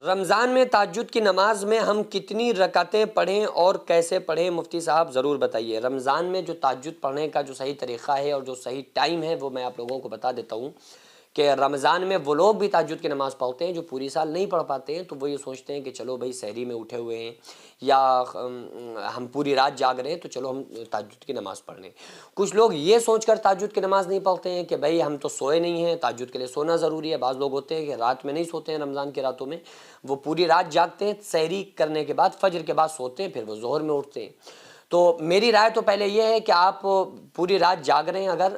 رمضان میں تہجد کی نماز میں ہم کتنی رکعتیں پڑھیں اور کیسے پڑھیں؟ مفتی صاحب ضرور بتائیے۔ رمضان میں جو تہجد پڑھنے کا جو صحیح طریقہ ہے اور جو صحیح ٹائم ہے وہ میں آپ لوگوں کو بتا دیتا ہوں کہ رمضان میں وہ لوگ بھی تہجد کی نماز پڑھتے ہیں جو پوری سال نہیں پڑھ پاتے ہیں، تو وہ یہ سوچتے ہیں کہ چلو بھائی سحری میں اٹھے ہوئے ہیں یا ہم پوری رات جاگ رہے ہیں تو چلو ہم تہجد کی نماز پڑھ لیں۔ کچھ لوگ یہ سوچ کر تہجد کی نماز نہیں پڑھتے ہیں کہ بھائی ہم تو سوئے نہیں ہیں، تہجد کے لیے سونا ضروری ہے۔ بعض لوگ ہوتے ہیں کہ رات میں نہیں سوتے ہیں، رمضان کی راتوں میں وہ پوری رات جاگتے ہیں، سحری کرنے کے بعد فجر کے بعد سوتے ہیں، پھر وہ ظہر میں اٹھتے ہیں۔ تو میری رائے تو پہلے یہ ہے کہ آپ پوری رات جاگ رہے ہیں اگر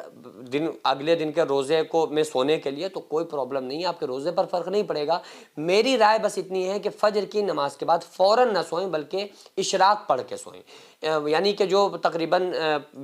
اگلے دن کے روزے کو میں سونے کے لیے، تو کوئی پرابلم نہیں ہے، آپ کے روزے پر فرق نہیں پڑے گا۔ میری رائے بس اتنی ہے کہ فجر کی نماز کے بعد فوراً نہ سوئیں بلکہ اشراق پڑھ کے سوئیں، یعنی کہ جو تقریباً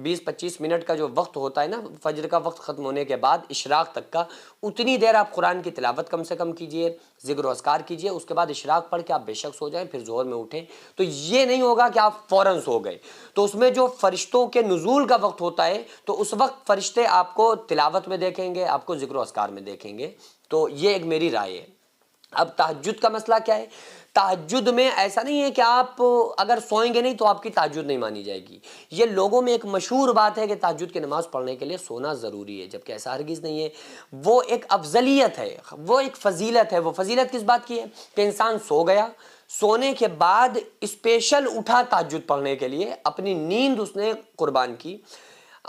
20-25 منٹ کا جو وقت ہوتا ہے نا فجر کا وقت ختم ہونے کے بعد اشراق تک کا، اتنی دیر آپ قرآن کی تلاوت کم سے کم کیجئے، ذکر و اذکار کیجئے، اس کے بعد اشراق پڑھ کے آپ بے شک سو جائیں، پھر ظہر میں اٹھیں۔ تو یہ نہیں ہوگا کہ آپ فوراً سو گئے، تو اس میں جو فرشتوں کے نزول کا وقت ہوتا ہے تو اس وقت فرشتے آپ کو تلاوت میں دیکھیں گے، آپ کو ذکر و اذکار میں دیکھیں گے۔ تو یہ ایک میری رائے ہے۔ اب تہجد کا مسئلہ کیا ہے؟ تہجد میں ایسا نہیں ہے کہ آپ اگر سوئیں گے نہیں تو آپ کی تہجد نہیں مانی جائے گی۔ یہ لوگوں میں ایک مشہور بات ہے کہ تہجد کی نماز پڑھنے کے لیے سونا ضروری ہے، جبکہ ایسا ہرگز نہیں ہے۔ وہ ایک افضلیت ہے، وہ ایک فضیلت ہے۔ وہ فضیلت کس بات کی ہے؟ کہ انسان سو گیا، سونے کے بعد اسپیشل اٹھا تہجد پڑھنے کے لیے، اپنی نیند اس نے قربان کی،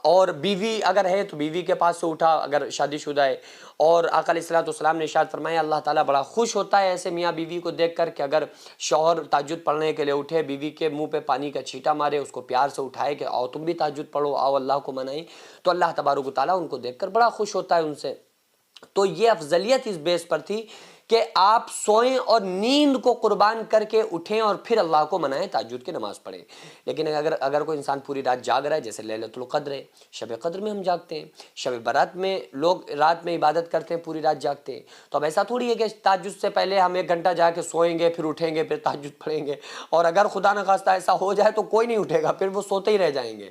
اور بیوی اگر ہے تو بیوی کے پاس سے اٹھا اگر شادی شدہ ہے، اور آقا علیہ الصلوۃ والسلام نے ارشاد فرمایا اللہ تعالیٰ بڑا خوش ہوتا ہے ایسے میاں بیوی کو دیکھ کر کہ اگر شوہر تہجد پڑھنے کے لیے اٹھے، بیوی کے منہ پہ پانی کا چھینٹا مارے، اس کو پیار سے اٹھائے کہ آؤ تم بھی تہجد پڑھو، آؤ اللہ کو منائیں، تو اللہ تبارک و تعالیٰ ان کو دیکھ کر بڑا خوش ہوتا ہے ان سے۔ تو یہ افضلیت اس بیس پر تھی کہ آپ سوئیں اور نیند کو قربان کر کے اٹھیں اور پھر اللہ کو منائیں، تہجد کی نماز پڑھیں۔ لیکن اگر کوئی انسان پوری رات جاگ رہا ہے، جیسے لیلۃ القدر ہے، شب قدر میں ہم جاگتے ہیں، شب برات میں لوگ رات میں عبادت کرتے ہیں، پوری رات جاگتے ہیں، تو اب ایسا تھوڑی ہے کہ تہجد سے پہلے ہم 1 گھنٹہ جا کے سوئیں گے، پھر اٹھیں گے، پھر تہجد پڑھیں گے، اور اگر خدا نخواستہ ایسا ہو جائے تو کوئی نہیں اٹھے گا، پھر وہ سوتے ہی رہ جائیں گے۔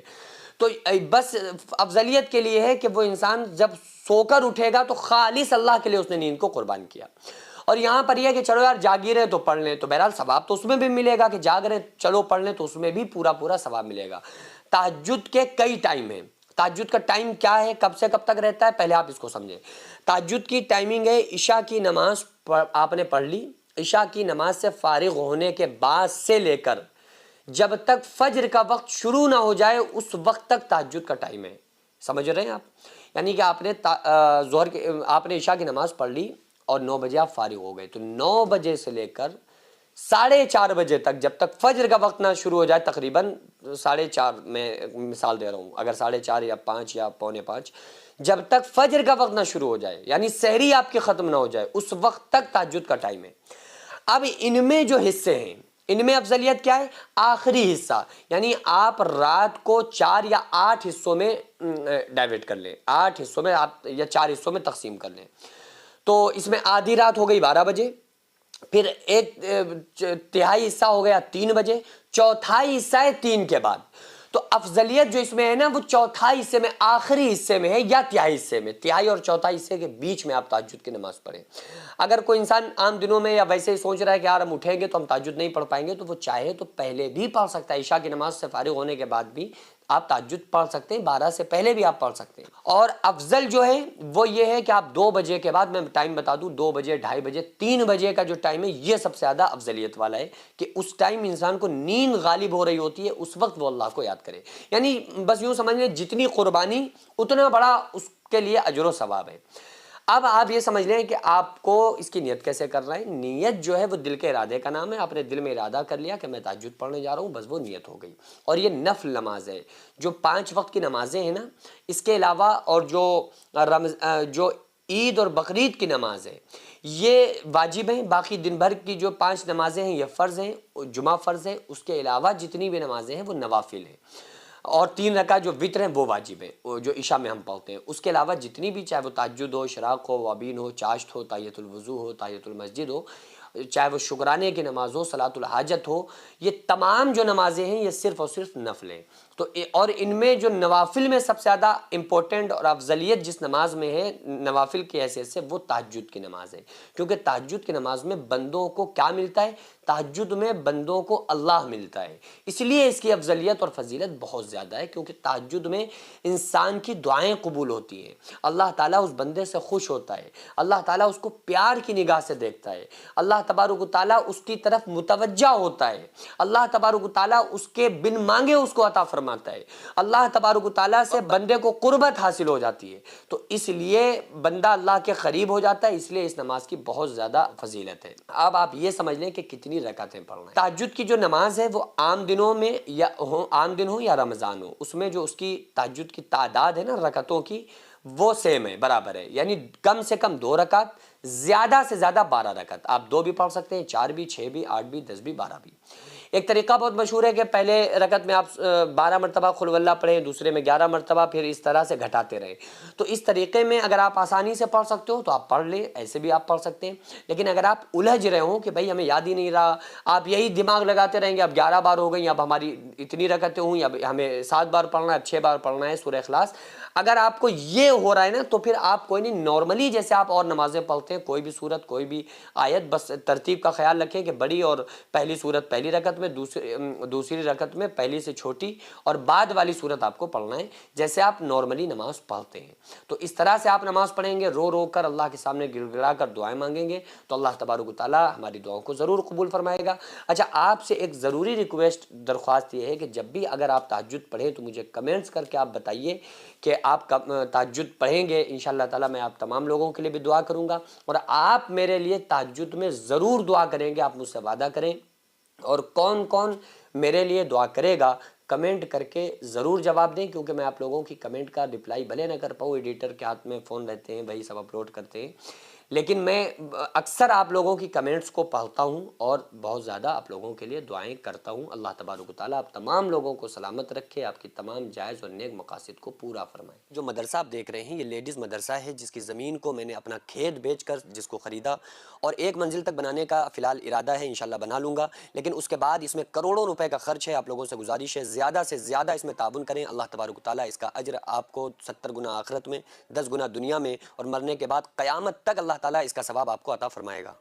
تو بس افضلیت کے لیے ہے کہ وہ انسان جب سو کر اٹھے گا تو خالص اللہ کے لیے اس نے نیند کو قربان کیا۔ اور یہاں پر یہ ہے کہ چلو یار جاگ ہی رہے تو پڑھ لیں، تو بہرحال ثواب تو اس میں بھی ملے گا، کہ جاگ رہے چلو پڑھ لیں تو اس میں بھی پورا ثواب ملے گا۔ تہجد کے کئی ٹائم ہیں۔ تہجد کا ٹائم کیا ہے، کب سے کب تک رہتا ہے، پہلے آپ اس کو سمجھیں۔ تہجد کی ٹائمنگ ہے عشاء کی نماز آپ نے پڑھ لی، عشاء کی نماز سے فارغ ہونے کے بعد سے لے کر جب تک فجر کا وقت شروع نہ ہو جائے اس وقت تک تہجد کا ٹائم ہے۔ سمجھ رہے ہیں آپ؟ یعنی کہ آپ نے عشاء کی نماز پڑھ لی اور 9 بجے آپ فارغ ہو گئے، تو 9 بجے سے لے کر 4:30 بجے تک، جب تک فجر کا وقت نہ شروع ہو جائے، تقریباً 4:30 میں مثال دے رہا ہوں، اگر 4:30 یا 5 یا 4:45، جب تک فجر کا وقت نہ شروع ہو جائے، یعنی سحری آپ کی ختم نہ ہو جائے، اس وقت تک تہجد کا ٹائم ہے۔ اب ان میں جو حصے ہیں، ان میں افضلیت کیا ہے؟ آخری حصہ، یعنی آپ رات کو 4 یا 8 حصوں میں ڈائیویٹ کر لیں، 8 حصوں میں آپ یا 4 حصوں میں تقسیم کر لیں۔ تو اس میں آدھی رات ہو گئی 12 بجے، پھر ایک تہائی حصہ ہو گیا 3 بجے، چوتھائی حصہ ہے 3 کے بعد۔ تو افضلیت جو اس میں ہے نا وہ چوتھائی حصے میں، آخری حصے میں ہے، یا تہائی حصے میں، تہائی اور چوتھائی حصے کے بیچ میں آپ تہجد کی نماز پڑھیں۔ اگر کوئی انسان عام دنوں میں یا ویسے ہی سوچ رہا ہے کہ یار ہم اٹھیں گے تو ہم تہجد نہیں پڑھ پائیں گے، تو وہ چاہے تو پہلے بھی پڑھ سکتا ہے، عشاء کی نماز سے فارغ ہونے کے بعد بھی آپ تہجد پڑھ سکتے ہیں، 12 سے پہلے بھی آپ پڑھ سکتے ہیں۔ اور افضل جو ہے وہ یہ ہے کہ آپ 2 بجے کے بعد، میں ٹائم بتا دوں، 2 بجے، 2:30 بجے، 3 بجے کا جو ٹائم ہے یہ سب سے زیادہ افضلیت والا ہے، کہ اس ٹائم انسان کو نیند غالب ہو رہی ہوتی ہے، اس وقت وہ اللہ کو یاد کرے۔ یعنی بس یوں سمجھ لیں جتنی قربانی اتنا بڑا اس کے لیے اجر و ثواب ہے۔ اب آپ یہ سمجھ لیں کہ آپ کو اس کی نیت کیسے کرنا ہے۔ نیت جو ہے وہ دل کے ارادے کا نام ہے، آپ نے دل میں ارادہ کر لیا کہ میں تہجد پڑھنے جا رہا ہوں، بس وہ نیت ہو گئی۔ اور یہ نفل نماز ہے، جو 5 وقت کی نمازیں ہیں نا، اس کے علاوہ اور جو عید اور بقرعید کی نماز ہے یہ واجب ہیں، باقی دن بھر کی جو 5 نمازیں ہیں یہ فرض ہیں، جمعہ فرض ہے، اس کے علاوہ جتنی بھی نمازیں ہیں وہ نوافل ہیں، اور 3 رکعت جو وتر ہیں وہ واجب ہیں، جو عشاء میں ہم پڑھتے ہیں۔ اس کے علاوہ جتنی بھی، چاہے وہ تہجد ہو، اشراق ہو، وابین ہو، چاشت ہو، تحیۃ الوضو ہو، تحیۃ المسجد ہو، چاہے وہ شکرانے کی نماز ہو، صلاۃ الحاجت ہو، یہ تمام جو نمازیں ہیں یہ صرف اور صرف نفل ہیں۔ تو اور ان میں جو نوافل میں سب سے زیادہ امپورٹنٹ اور افضلیت جس نماز میں ہے نوافل کی حیثیت سے، وہ تہجد کی نماز ہے، کیونکہ تہجد کی نماز میں بندوں کو کیا ملتا ہے؟ تہجد میں بندوں کو اللہ ملتا ہے، اس لیے اس کی افضلیت اور فضیلت بہت زیادہ ہے، کیونکہ تہجد میں انسان کی دعائیں قبول ہوتی ہیں، اللہ تعالیٰ اس بندے سے خوش ہوتا ہے، اللہ تعالیٰ اس کو پیار کی نگاہ سے دیکھتا ہے، اللہ تبارک و تعالیٰ اس کی طرف متوجہ ہوتا ہے، اللہ تبارک و تعالیٰ اس کے بن مانگے اس کو عطا فرماتا ہے، اللہ تبارک و تعالیٰ سے بندے کو قربت حاصل ہو جاتی ہے، تو اس لیے بندہ اللہ کے قریب ہو جاتا ہے، اس لیے اس نماز کی بہت زیادہ فضیلت ہے۔ اب آپ یہ سمجھ لیں کہ کتنی رکعتیں پڑھنا ہے۔ تہجد کی جو نماز ہے وہ عام دنوں میں یا عام دن ہو یا رمضان ہو، اس میں جو اس کی تہجد کی تعداد ہے نا رکعتوں کی، وہ سیم ہے، برابر ہے، یعنی کم سے کم 2 رکعت، زیادہ سے زیادہ 12 رکعت۔ آپ 2 بھی پڑھ سکتے ہیں، 4 بھی، 6 بھی، 8 بھی، 10 بھی، 12 بھی۔ ایک طریقہ بہت مشہور ہے کہ پہلے رکعت میں آپ 12 مرتبہ قل ہو اللہ پڑھیں، دوسرے میں 11 مرتبہ، پھر اس طرح سے گھٹاتے رہیں۔ تو اس طریقے میں اگر آپ آسانی سے پڑھ سکتے ہو تو آپ پڑھ لیں، ایسے بھی آپ پڑھ سکتے ہیں، لیکن اگر آپ الجھ رہے ہوں کہ بھائی ہمیں یاد ہی نہیں رہا، آپ یہی دماغ لگاتے رہیں گے اب 11 بار ہو گئی، اب ہماری اتنی رکعتیں ہوئیں، اب ہمیں 7 بار پڑھنا ہے، اب 6 بار پڑھنا ہے سورہ اخلاص، اگر آپ کو یہ ہو رہا ہے نا تو پھر آپ کوئی نہیں، نارملی جیسے آپ اور نمازیں پڑھتے ہیں، کوئی بھی سورت، کوئی بھی آیت، بس ترتیب کا خیال رکھیں کہ بڑی اور پہلی سورت پہلی رکعت میں، دوسری رکعت میں پہلی سے چھوٹی اور بعد والی سورت آپ کو پڑھنا ہے، جیسے آپ نارملی نماز پڑھتے ہیں۔ تو اس طرح سے آپ نماز پڑھیں گے، رو رو کر اللہ کے سامنے گڑ گڑا کر دعائیں مانگیں گے، تو اللہ تبارک و تعالیٰ ہماری دعاؤں کو ضرور قبول فرمائے گا۔ اچھا، آپ سے ایک ضروری ریکویسٹ، درخواست یہ ہے کہ جب بھی اگر آپ تہجد پڑھیں تو مجھے کمنٹس کر کے آپ بتائیے کہ آپ تہجد پڑھیں گے، انشاءاللہ تعالیٰ میں آپ تمام لوگوں کے لیے بھی دعا کروں گا، اور آپ میرے لیے تہجد میں ضرور دعا کریں گے، آپ مجھ سے وعدہ کریں، اور کون کون میرے لیے دعا کرے گا کمنٹ کر کے ضرور جواب دیں، کیونکہ میں آپ لوگوں کی کمنٹ کا رپلائی بھلے نہ کر پاؤں، ایڈیٹر کے ہاتھ میں فون رہتے ہیں، وہی سب اپلوڈ کرتے ہیں، لیکن میں اکثر آپ لوگوں کی کمنٹس کو پڑھتا ہوں اور بہت زیادہ آپ لوگوں کے لیے دعائیں کرتا ہوں۔ اللہ تبارک و تعالیٰ آپ تمام لوگوں کو سلامت رکھے، آپ کی تمام جائز اور نیک مقاصد کو پورا فرمائے۔ جو مدرسہ آپ دیکھ رہے ہیں یہ لیڈیز مدرسہ ہے، جس کی زمین کو میں نے اپنا کھیت بیچ کر جس کو خریدا، اور 1 منزل تک بنانے کا فی الحال ارادہ ہے، انشاءاللہ بنا لوں گا، لیکن اس کے بعد اس میں کروڑوں روپے کا خرچ ہے۔ آپ لوگوں سے گزارش ہے زیادہ سے زیادہ اس میں تعاون کریں، اللہ تبارک و تعالیٰ اس کا اجر آپ کو 70 گنا آخرت میں، 10 گنا دنیا میں، اور مرنے کے بعد قیامت تک اللہ تعالیٰ اس کا ثواب آپ کو عطا فرمائے گا۔